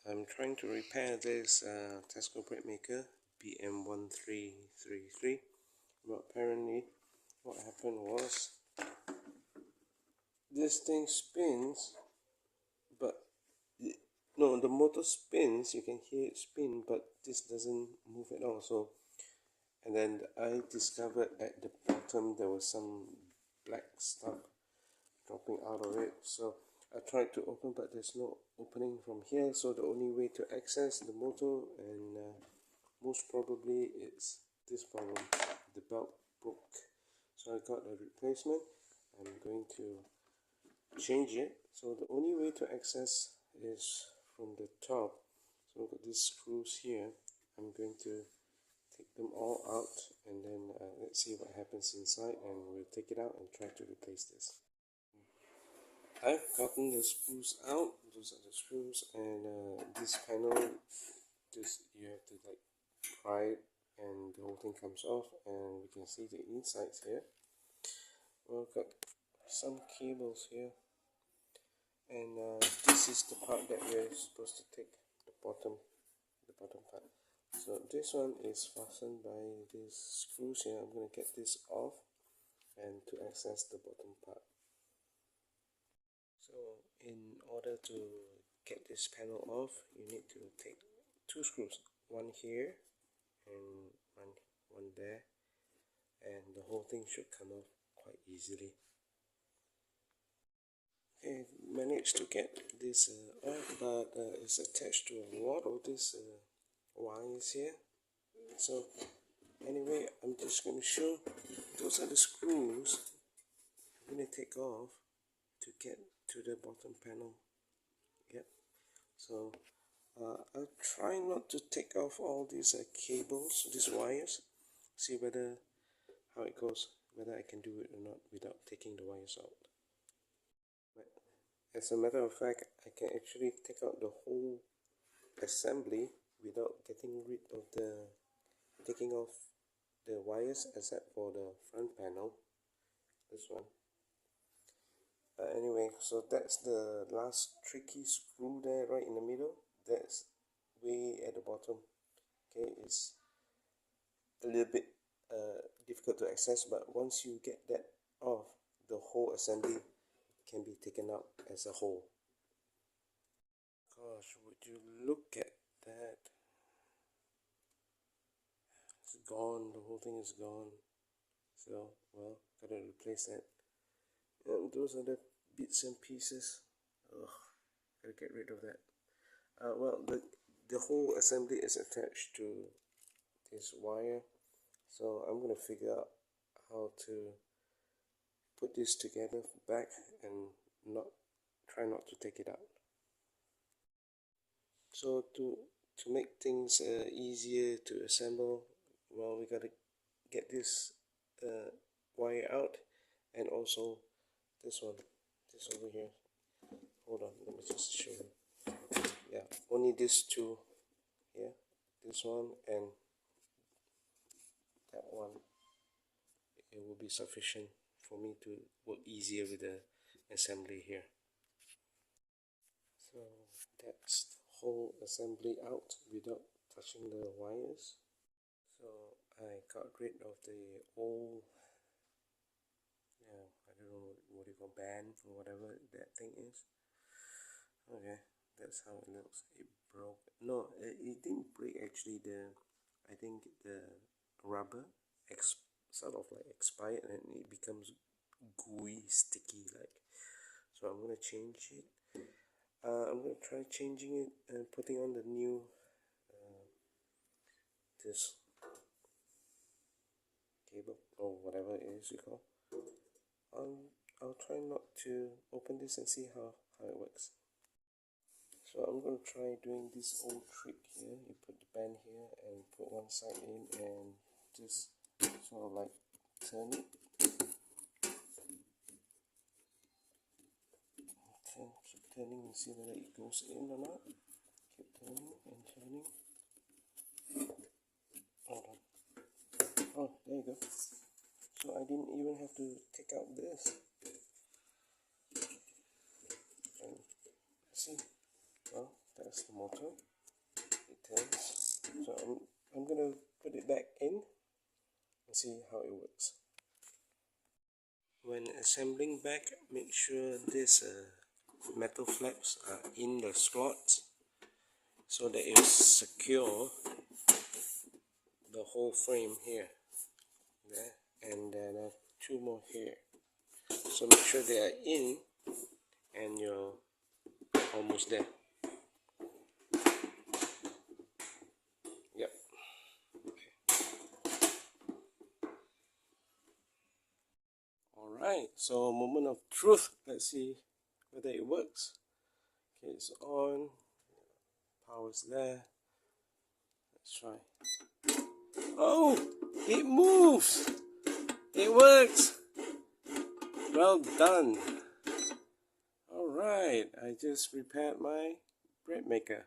I'm trying to repair this Tesco Breadmaker BM1333, but apparently what happened was this thing spins, but no, the motor spins, you can hear it spin, but this doesn't move at all. So, and then I discovered at the bottom there was some black stuff dropping out of it. So I tried to open, but there's no opening from here. So the only way to access the motor, and most probably it's this problem, the belt broke. So I got a replacement. I'm going to change it. So the only way to access is from the top. So I've got these screws here. I'm going to take them all out, and then let's see what happens inside, and we'll take it out and try to replace this. I've gotten the screws out. Those are the screws, and this panel, just you have to like pry it, and the whole thing comes off, and we can see the insides here. Well, I've got some cables here, and this is the part that we're supposed to take, the bottom part. So this one is fastened by these screws here. I'm going to get this off and to access the bottom part. So in order to get this panel off, you need to take two screws, one here and one there, and the whole thing should come off quite easily. Okay, managed to get this off, but it's attached to a lot of these wires here. So anyway, I'm just going to show, those are the screws I'm going to take off to get to the bottom panel. Yep. So I'll try not to take off all these cables, these wires, see whether how it goes, whether I can do it or not without taking the wires out. But as a matter of fact, I can actually take out the whole assembly without getting rid of taking off the wires, except for the front panel, this one. Anyway, so that's the last tricky screw there right in the middle. That's way at the bottom. Okay, it's a little bit difficult to access, but once you get that off, the whole assembly can be taken out as a whole. Gosh, would you look at that? It's gone, the whole thing is gone. So, well, gotta replace that. And those are the bits and pieces. Ugh, gotta get rid of that. Well, the whole assembly is attached to this wire, so I'm gonna figure out how to put this together back and try not to take it out. So to make things easier to assemble, well, we gotta get this wire out, and also this over here. Hold on, let me just show you. Yeah, only these two here, this one and that one, it will be sufficient for me to work easier with the assembly here. So that's the whole assembly out without touching the wires. So I got rid of the old, I don't know what you call, band or whatever that thing is. Okay, that's how it looks. It broke. No, it didn't break actually. I think the rubber sort of like expired, and it becomes gooey, sticky like. So I'm gonna change it. I'm gonna try changing it and putting on the new this cable or whatever it is you call. I'll try not to open this and see how it works. So I'm going to try doing this old trick here. You put the band here and put one side in and just sort of like turn it. Keep turning and see whether it goes in or not. Keep turning and turning. Hold on. Oh, there you go. So I didn't even have to take out this. And see, well, that's that's the motor. It turns. So I'm gonna put it back in and see how it works. When assembling back, make sure these metal flaps are in the slots so that it will secure the whole frame here. There, and then two more here. So make sure they are in and you're almost there. Yep. Okay. Alright, so moment of truth. Let's see whether it works. Okay, it's on. Power's there. Let's try. Oh, it moves. It works. Well done. Alright, I just repaired my Breadmaker.